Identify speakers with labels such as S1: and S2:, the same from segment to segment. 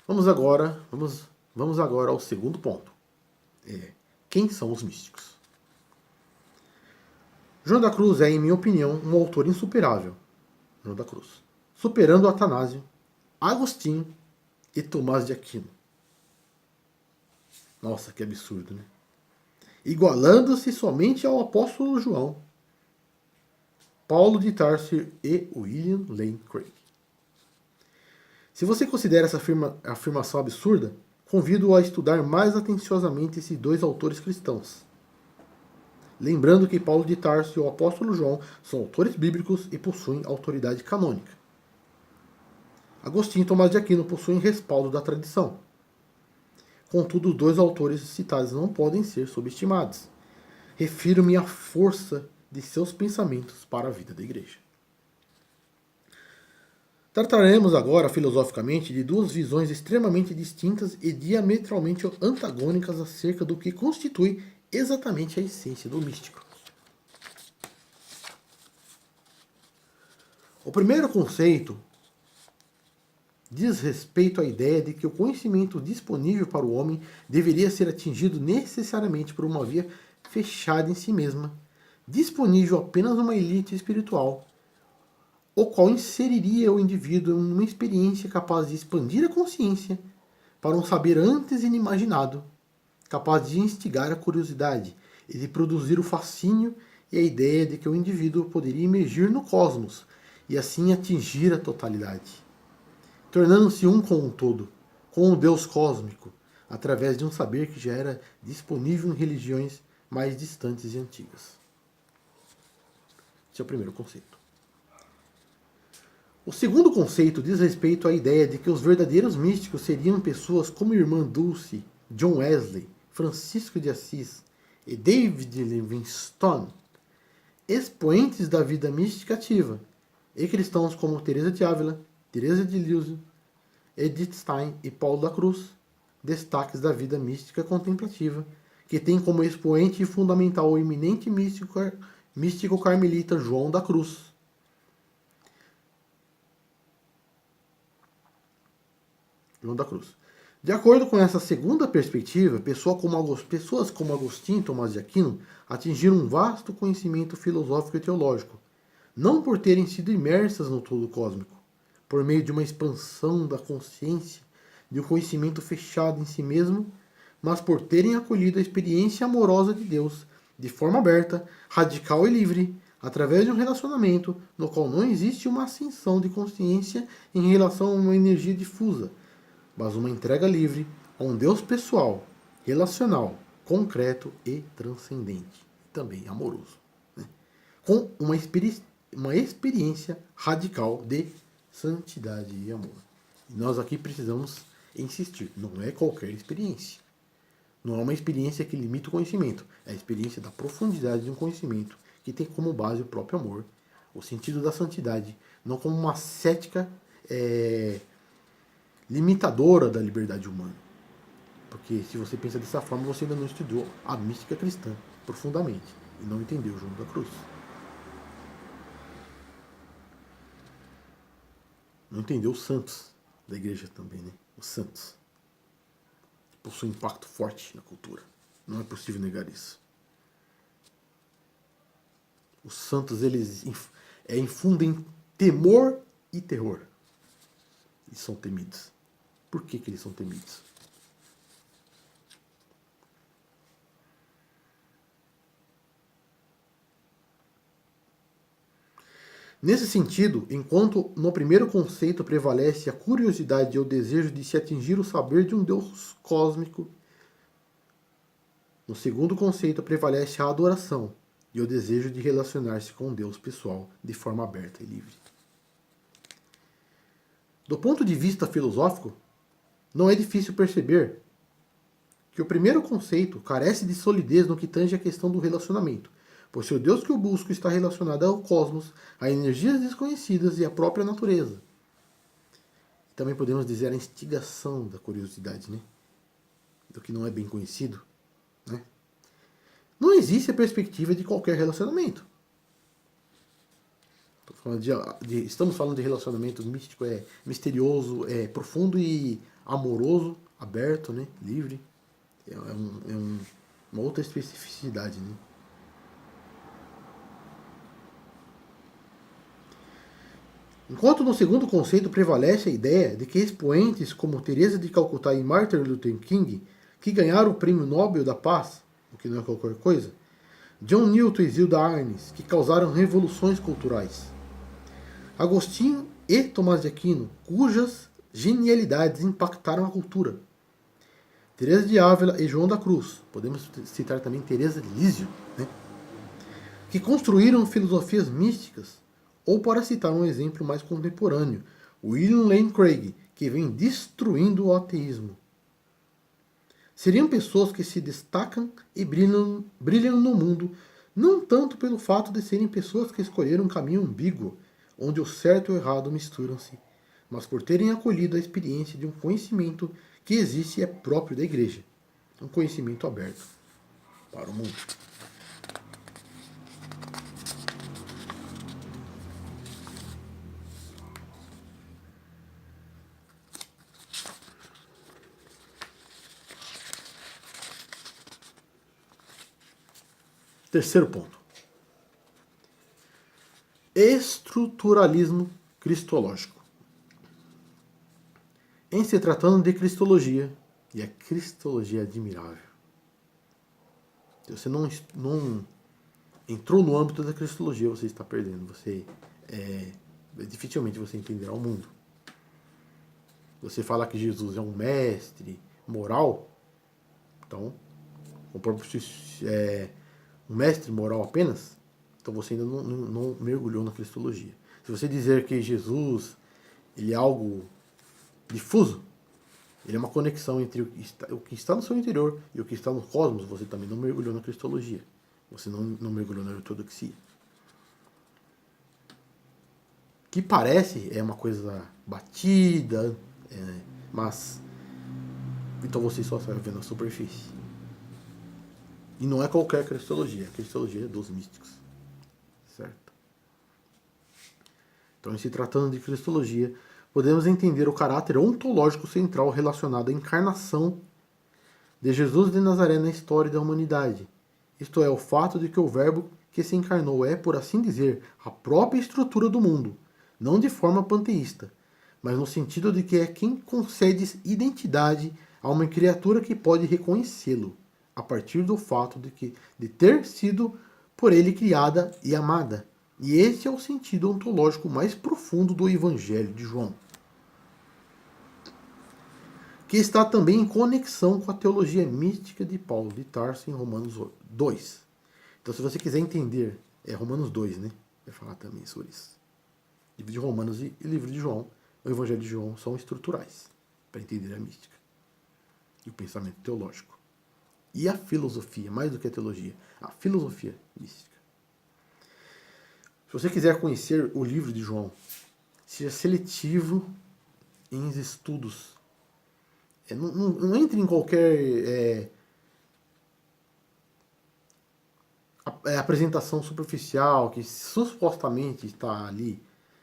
S1: Vamos agora ao segundo ponto. Quem são os místicos? João da Cruz é, em minha opinião, um autor insuperável. João da Cruz. Superando Atanásio, Agostinho e Tomás de Aquino. Nossa, que absurdo, né? Igualando-se somente ao apóstolo João, Paulo de Tarso e William Lane Craig. Se você considera essa afirmação absurda, convido-o a estudar mais atenciosamente esses dois autores cristãos. Lembrando que Paulo de Tarso e o apóstolo João são autores bíblicos e possuem autoridade canônica. Agostinho e Tomás de Aquino possuem respaldo da tradição. Contudo, os dois autores citados não podem ser subestimados. Refiro-me à força de seus pensamentos para a vida da Igreja. Trataremos agora, filosoficamente, de duas visões extremamente distintas e diametralmente antagônicas acerca do que constitui exatamente a essência do místico. O primeiro conceito diz respeito à ideia de que o conhecimento disponível para o homem deveria ser atingido necessariamente por uma via fechada em si mesma, disponível apenas a uma elite espiritual, o qual inseriria o indivíduo em uma experiência capaz de expandir a consciência para um saber antes inimaginado, capaz de instigar a curiosidade e de produzir o fascínio e a ideia de que o indivíduo poderia emergir no cosmos e assim atingir a totalidade, tornando-se um com o todo, com o Deus cósmico, através de um saber que já era disponível em religiões mais distantes e antigas. Esse é o primeiro conceito. O segundo conceito diz respeito à ideia de que os verdadeiros místicos seriam pessoas como Irmã Dulce, John Wesley, Francisco de Assis e David Livingstone, expoentes da vida mística ativa, e cristãos como Teresa de Ávila, Teresa de Lisieux, Edith Stein e Paulo da Cruz, destaques da vida mística contemplativa, que tem como expoente fundamental o eminente místico carmelita João da Cruz. De acordo com essa segunda perspectiva, pessoas como Agostinho e Tomás de Aquino atingiram um vasto conhecimento filosófico e teológico, não por terem sido imersas no todo cósmico, por meio de uma expansão da consciência, de um conhecimento fechado em si mesmo, mas por terem acolhido a experiência amorosa de Deus, de forma aberta, radical e livre, através de um relacionamento no qual não existe uma ascensão de consciência em relação a uma energia difusa, mas uma entrega livre a um Deus pessoal, relacional, concreto e transcendente, também amoroso, né? Com uma experiência radical de santidade e amor. E nós aqui precisamos insistir, não é qualquer experiência. Não é uma experiência que limita o conhecimento, é a experiência da profundidade de um conhecimento que tem como base o próprio amor, o sentido da santidade, não como uma cética limitadora da liberdade humana. Porque se você pensa dessa forma, você ainda não estudou a mística cristã profundamente e não entendeu João da Cruz. Não entendeu os santos da igreja também, né? Os santos possuem impacto forte na cultura. Não é possível negar isso. Os santos, eles infundem temor e terror. E são temidos. Por que eles são temidos? Nesse sentido, enquanto no primeiro conceito prevalece a curiosidade e o desejo de se atingir o saber de um Deus cósmico, no segundo conceito prevalece a adoração e o desejo de relacionar-se com um Deus pessoal de forma aberta e livre. Do ponto de vista filosófico, não é difícil perceber que o primeiro conceito carece de solidez no que tange a questão do relacionamento, pois se o Deus que eu busco está relacionado ao cosmos, a energias desconhecidas e à própria natureza. Também podemos dizer a instigação da curiosidade, né? Do que não é bem conhecido, né? Não existe a perspectiva de qualquer relacionamento. Estamos falando de relacionamento místico, misterioso, profundo e amoroso, aberto, né? Livre. Uma outra especificidade, né? Enquanto no segundo conceito prevalece a ideia de que expoentes como Teresa de Calcutá e Martin Luther King, que ganharam o Prêmio Nobel da Paz, o que não é qualquer coisa, John Newton e Zilda Arnes, que causaram revoluções culturais, Agostinho e Tomás de Aquino, cujas genialidades impactaram a cultura, Teresa de Ávila e João da Cruz, podemos citar também Teresa de Lísio, né? Que construíram filosofias místicas, ou para citar um exemplo mais contemporâneo, William Lane Craig, que vem destruindo o ateísmo. Seriam pessoas que se destacam e brilham no mundo, não tanto pelo fato de serem pessoas que escolheram um caminho ambíguo, onde o certo e o errado misturam-se, mas por terem acolhido a experiência de um conhecimento que existe e é próprio da Igreja, um conhecimento aberto para o mundo. Terceiro ponto. Estruturalismo cristológico. Em se tratando de cristologia, e a cristologia é admirável, se você não entrou no âmbito da cristologia, você está perdendo. Dificilmente você entenderá o mundo. Você fala que Jesus é um mestre moral, então, um mestre moral apenas, então você ainda não mergulhou na cristologia. Se você dizer que Jesus ele é algo difuso, ele é uma conexão entre o que está no seu interior e o que está no cosmos, você também não mergulhou na cristologia. Você não mergulhou na ortodoxia. Que parece uma coisa batida, mas então você só está vendo a superfície. E não é qualquer cristologia, a cristologia é dos místicos. Certo? Então, em se tratando de cristologia, podemos entender o caráter ontológico central relacionado à encarnação de Jesus de Nazaré na história da humanidade. Isto é, o fato de que o Verbo que se encarnou é, por assim dizer, a própria estrutura do mundo, não de forma panteísta, mas no sentido de que é quem concede identidade a uma criatura que pode reconhecê-lo, a partir do fato de ter sido por ele criada e amada. E esse é o sentido ontológico mais profundo do Evangelho de João, que está também em conexão com a teologia mística de Paulo de Tarso em Romanos 2. Então, se você quiser entender, Romanos 2, né? Vai falar também sobre isso. O livro de Romanos e o livro de João, o Evangelho de João, são estruturais para entender a mística e o pensamento teológico. E a filosofia, mais do que a teologia, a filosofia mística. Se você quiser conhecer o livro de João, seja seletivo em estudos. Não entre em qualquer apresentação superficial que supostamente está ali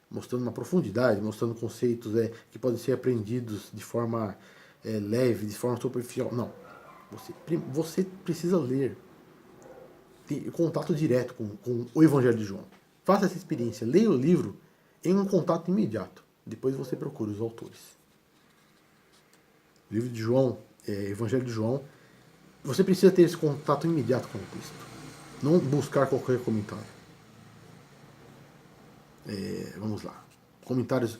S1: mostrando uma profundidade, mostrando conceitos que podem ser aprendidos de forma leve, de forma superficial. Não. Você precisa ler, ter contato direto com o Evangelho de João. Faça essa experiência, leia o livro em um contato imediato. Depois você procura os autores. O livro de João, Evangelho de João, você precisa ter esse contato imediato com o texto. Não buscar qualquer comentário. Vamos lá. Comentários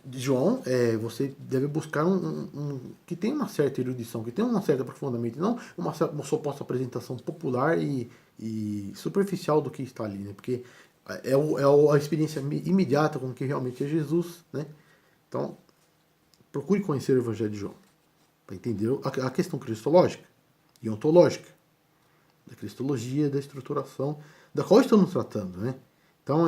S1: de João, você deve buscar um que tenha uma certa erudição, que tenha um certo aprofundamento, não uma suposta apresentação popular e superficial do que está ali, né? Porque é a experiência imediata com o que realmente é Jesus, né? Então, procure conhecer o Evangelho de João, para entender a questão cristológica e ontológica, da cristologia, da estruturação, da qual estamos tratando, né? Então,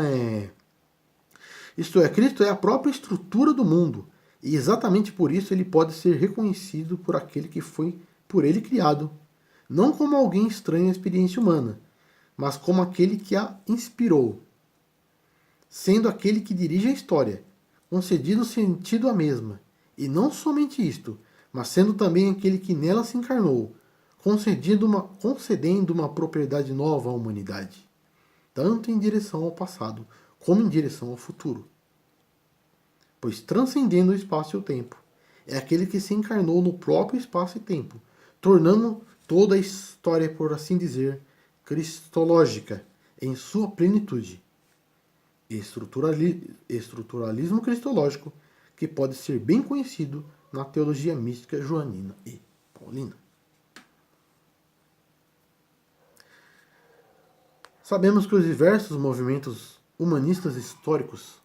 S1: isto é, Cristo é a própria estrutura do mundo, e exatamente por isso ele pode ser reconhecido por aquele que foi por ele criado, não como alguém estranho à experiência humana, mas como aquele que a inspirou. sendo aquele que dirige a história, concedido sentido à mesma, e não somente isto, mas sendo também aquele que nela se encarnou, concedendo uma propriedade nova à humanidade, tanto em direção ao passado como em direção ao futuro. Pois transcendendo o espaço e o tempo, é aquele que se encarnou no próprio espaço e tempo, tornando toda a história, por assim dizer, cristológica em sua plenitude. Estruturalismo cristológico que pode ser bem conhecido na teologia mística joanina e paulina. Sabemos que os diversos movimentos humanistas históricos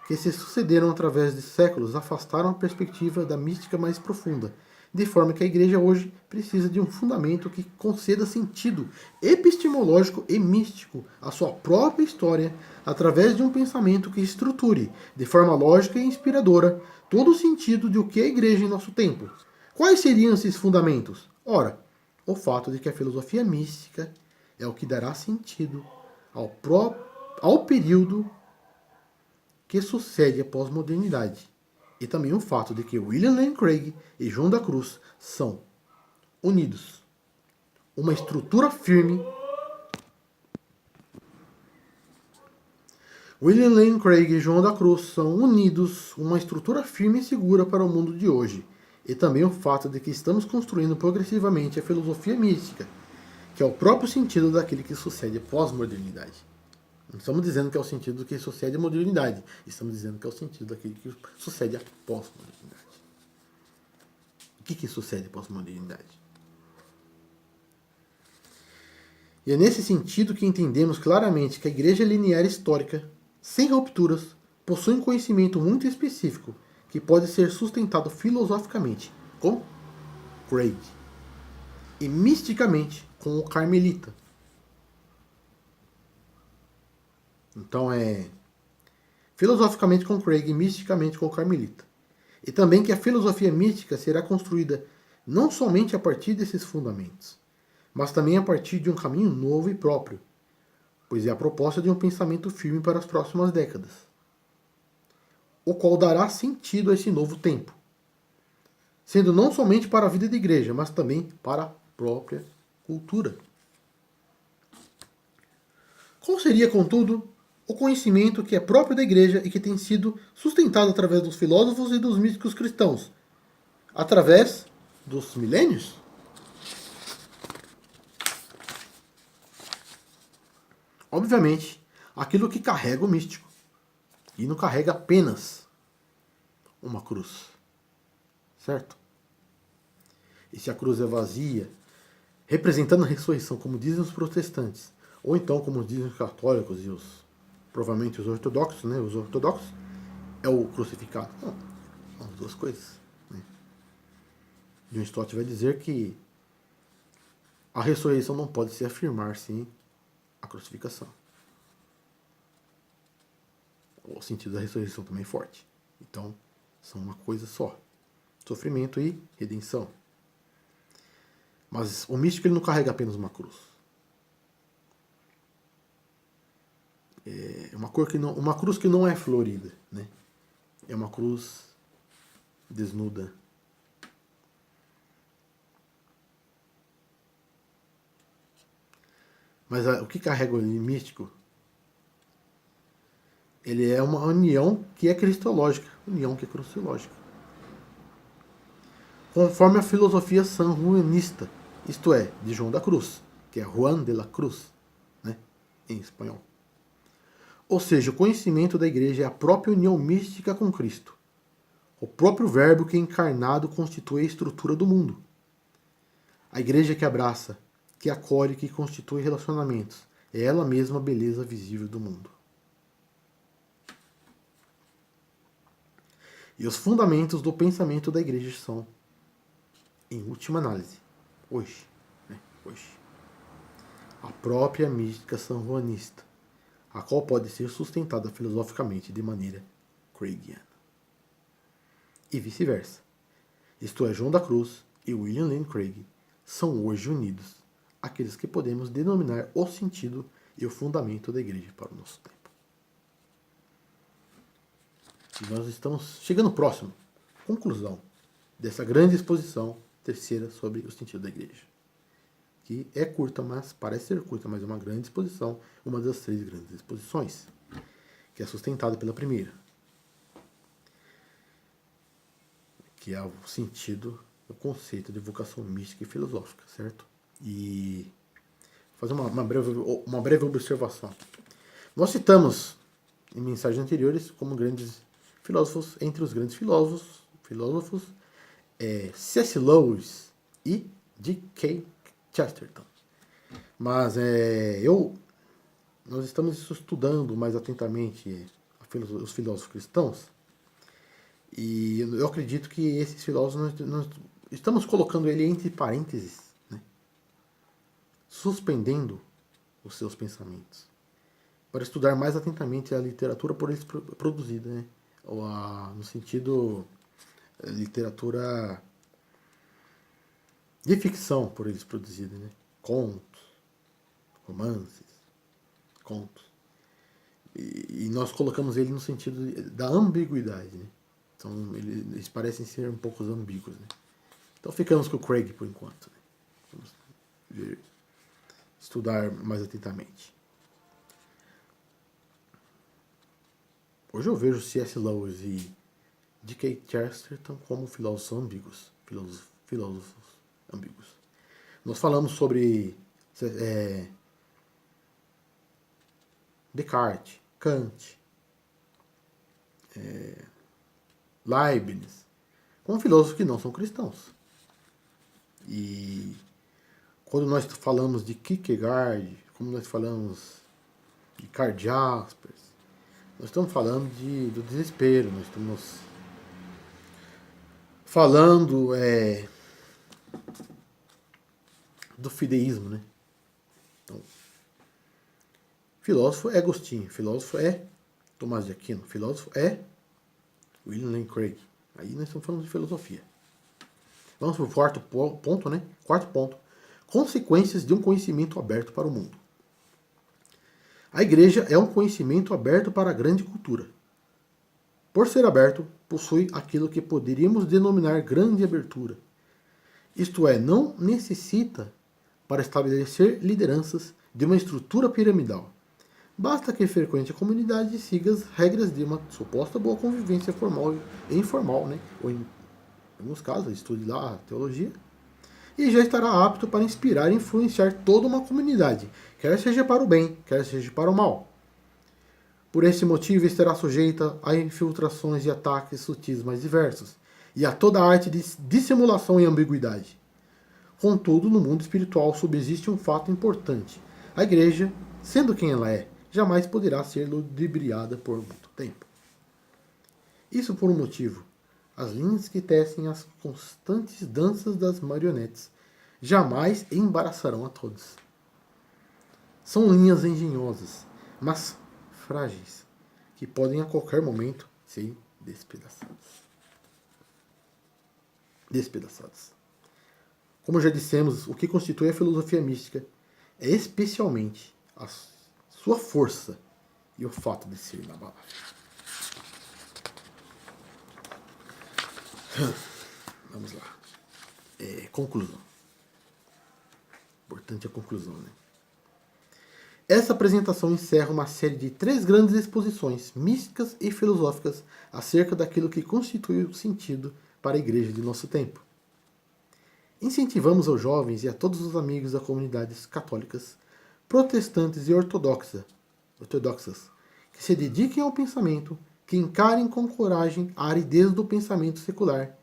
S1: que se sucederam através de séculos afastaram a perspectiva da mística mais profunda, de forma que a Igreja hoje precisa de um fundamento que conceda sentido epistemológico e místico à sua própria história, através de um pensamento que estruture, de forma lógica e inspiradora, todo o sentido de o que é a Igreja em nosso tempo. Quais seriam esses fundamentos? Ora, o fato de que a filosofia mística é o que dará sentido ao período que sucede a pós-modernidade. E também o fato de que William Lane Craig e João da Cruz são unidos. Uma estrutura firme. William Lane Craig e João da Cruz são unidos, uma estrutura firme e segura para o mundo de hoje. E também o fato de que estamos construindo progressivamente a filosofia mística, que é o próprio sentido daquele que sucede a pós-modernidade. Não estamos dizendo que é o sentido do que sucede à modernidade. Estamos dizendo que é o sentido daquele que sucede à pós-modernidade. O que sucede à pós-modernidade? E é nesse sentido que entendemos claramente que a igreja linear histórica, sem rupturas, possui um conhecimento muito específico que pode ser sustentado filosoficamente com Craig e misticamente com o carmelita. Então é filosoficamente com Craig e misticamente com o carmelita. E também que a filosofia mística será construída não somente a partir desses fundamentos, mas também a partir de um caminho novo e próprio, pois é a proposta de um pensamento firme para as próximas décadas, o qual dará sentido a esse novo tempo, sendo não somente para a vida da igreja, mas também para a própria cultura. Qual seria, contudo, o conhecimento que é próprio da igreja e que tem sido sustentado através dos filósofos e dos místicos cristãos, através dos milênios? Obviamente, aquilo que carrega o místico, e não carrega apenas uma cruz, certo? E se a cruz é vazia, representando a ressurreição, como dizem os protestantes, ou então como dizem os católicos e provavelmente os ortodoxos, né? Os ortodoxos é o crucificado. Não, são as duas coisas. Né? John Stott vai dizer que a ressurreição não pode se afirmar sem a crucificação. O sentido da ressurreição também é forte. Então, são uma coisa só. Sofrimento e redenção. Mas o místico ele não carrega apenas uma cruz. É uma cruz que não é florida, né? É uma cruz desnuda. Mas o que carrega o místico? Ele é uma união que é cristológica, união que é cristológica. Conforme a filosofia sanjuanista, isto é, de João da Cruz, que é Juan de la Cruz, né, em espanhol. Ou seja, o conhecimento da igreja é a própria união mística com Cristo. O próprio verbo que encarnado constitui a estrutura do mundo. A igreja que abraça, que acolhe, que constitui relacionamentos. É ela mesma a beleza visível do mundo. E os fundamentos do pensamento da igreja são, em última análise, hoje, a própria mística sanjuanista, a qual pode ser sustentada filosoficamente de maneira craigiana. E vice-versa. Isto é, João da Cruz e William Lane Craig são hoje unidos, aqueles que podemos denominar o sentido e o fundamento da igreja para o nosso tempo. E nós estamos chegando próximo, conclusão dessa grande exposição terceira sobre o sentido da igreja. Que é curta, mas parece ser curta, mas é uma grande exposição, uma das 3 grandes exposições, que é sustentada pela primeira, que é o sentido, o conceito de vocação mística e filosófica, certo? E fazer uma breve observação. Nós citamos em mensagens anteriores como grandes filósofos, entre os grandes filósofos C.S. Lewis e G.K. Chesterton. Mas nós estamos estudando mais atentamente os filósofos cristãos, e eu acredito que esses filósofos nós estamos colocando ele entre parênteses, né? Suspendendo os seus pensamentos, para estudar mais atentamente a literatura por eles produzida, né? No sentido literatura de ficção por eles produzida, né? Contos, romances, contos. E nós colocamos ele no sentido da ambiguidade, né? Então eles parecem ser um pouco ambíguos, né? Então ficamos com o Craig por enquanto, né? Vamos estudar mais atentamente. Hoje eu vejo C.S. Lewis e G.K. Chesterton como filósofos ambíguos. Filósofos ambíguos. Nós falamos sobre Descartes, Kant, Leibniz, como filósofos que não são cristãos. E quando nós falamos de Kierkegaard, como nós falamos de Karl Jaspers, nós estamos falando do desespero, nós estamos falando do fideísmo, né? Então, filósofo é Agostinho, filósofo é Tomás de Aquino, filósofo é William Lane Craig. Aí nós estamos falando de filosofia. Vamos para o quarto ponto, né? Quarto ponto. Consequências de um conhecimento aberto para o mundo. A igreja é um conhecimento aberto para a grande cultura. Por ser aberto, possui aquilo que poderíamos denominar grande abertura. Isto é, não necessita, para estabelecer lideranças, de uma estrutura piramidal. Basta que frequente a comunidade e siga as regras de uma suposta boa convivência formal e informal, né? Ou em alguns casos, estude lá a teologia, e já estará apto para inspirar e influenciar toda uma comunidade, quer seja para o bem, quer seja para o mal. Por esse motivo, estará sujeita a infiltrações e ataques sutis mais diversos, e a toda a arte de dissimulação e ambiguidade. Contudo, no mundo espiritual subsiste um fato importante. A igreja, sendo quem ela é, jamais poderá ser ludibriada por muito tempo. Isso por um motivo. As linhas que tecem as constantes danças das marionetes jamais embaraçarão a todos. São linhas engenhosas, mas frágeis, que podem a qualquer momento ser despedaçadas. Como já dissemos, o que constitui a filosofia mística é especialmente a sua força e o fato de ser inabalável. Vamos lá. Conclusão. Importante a conclusão, né? Essa apresentação encerra uma série de 3 grandes exposições místicas e filosóficas acerca daquilo que constitui o sentido para a igreja de nosso tempo. Incentivamos aos jovens e a todos os amigos das comunidades católicas, protestantes e ortodoxas que se dediquem ao pensamento, que encarem com coragem a aridez do pensamento secular.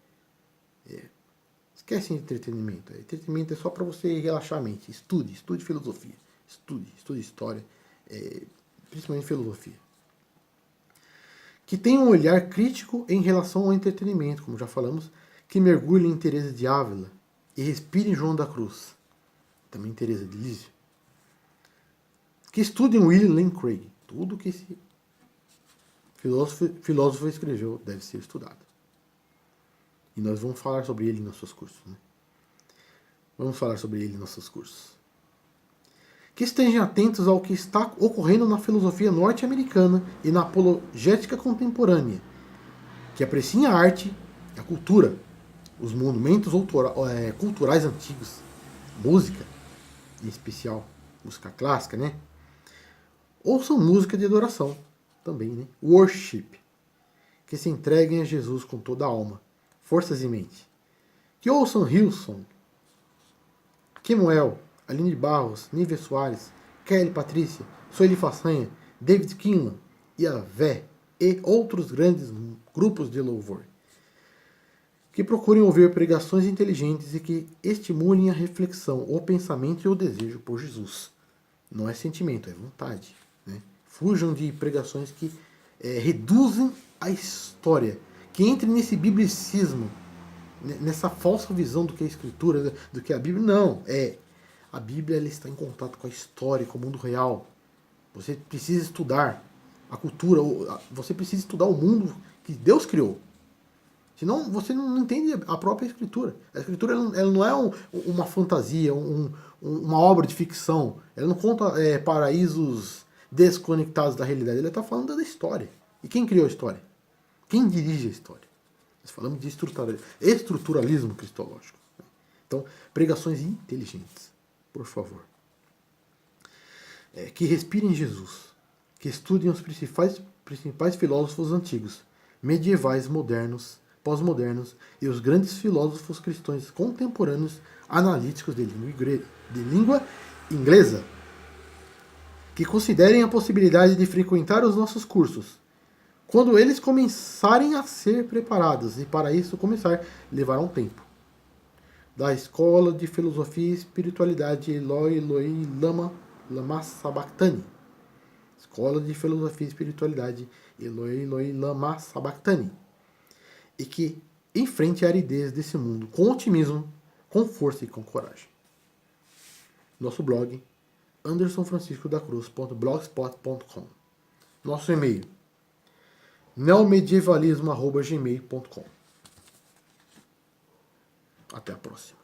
S1: Esquece entretenimento. Entretenimento é só para você relaxar a mente. Estude filosofia. Estude história, principalmente filosofia. Que tenha um olhar crítico em relação ao entretenimento, como já falamos, que mergulhe em Teresa de Ávila e respire em João da Cruz. Também Teresa de Lísio. Que estudem William Lane Craig. Tudo que esse filósofo escreveu deve ser estudado. E nós vamos falar sobre ele em nossos cursos, né? Vamos falar sobre ele em nossos cursos. que estejam atentos ao que está ocorrendo na filosofia norte-americana e na apologética contemporânea, que apreciem a arte, a cultura, os monumentos culturais antigos, música, em especial música clássica, né? Ouçam música de adoração também, né? Worship, que se entreguem a Jesus com toda a alma, forças e mente. Que ouçam Hillsong, Kemuel, Aline Barros, Nívia Soares, Kelly Patrícia, Sueli Façanha, David Kinlan, Yavé e outros grandes grupos de louvor. Que procurem ouvir pregações inteligentes e que estimulem a reflexão, o pensamento e o desejo por Jesus. Não é sentimento, é vontade. Né? Fujam de pregações que reduzem a história, que entrem nesse biblicismo, nessa falsa visão do que é a Escritura, do que é a Bíblia. Não, a Bíblia ela está em contato com a história, com o mundo real. Você precisa estudar a cultura, você precisa estudar o mundo que Deus criou. Senão você não entende a própria Escritura. A Escritura ela não é uma fantasia, uma obra de ficção. Ela não conta paraísos desconectados da realidade. Ela está falando da história. E quem criou a história? Quem dirige a história? Nós falamos de estruturalismo cristológico. Então, pregações inteligentes, por favor. Que respirem Jesus. Que estudem os principais filósofos antigos, medievais, modernos, pós-modernos e os grandes filósofos cristãos contemporâneos analíticos de língua inglesa, que considerem a possibilidade de frequentar os nossos cursos, quando eles começarem a ser preparados, e para isso levará um tempo. Da Escola de Filosofia e Espiritualidade Eloi Lama Sabachthani. Escola de Filosofia e Espiritualidade Eloi Lama Sabachthani. E que enfrente a aridez desse mundo com otimismo, com força e com coragem. Nosso blog, andersonfranciscodacruz.blogspot.com. Nosso e-mail, neomedievalismo@gmail.com. Até a próxima.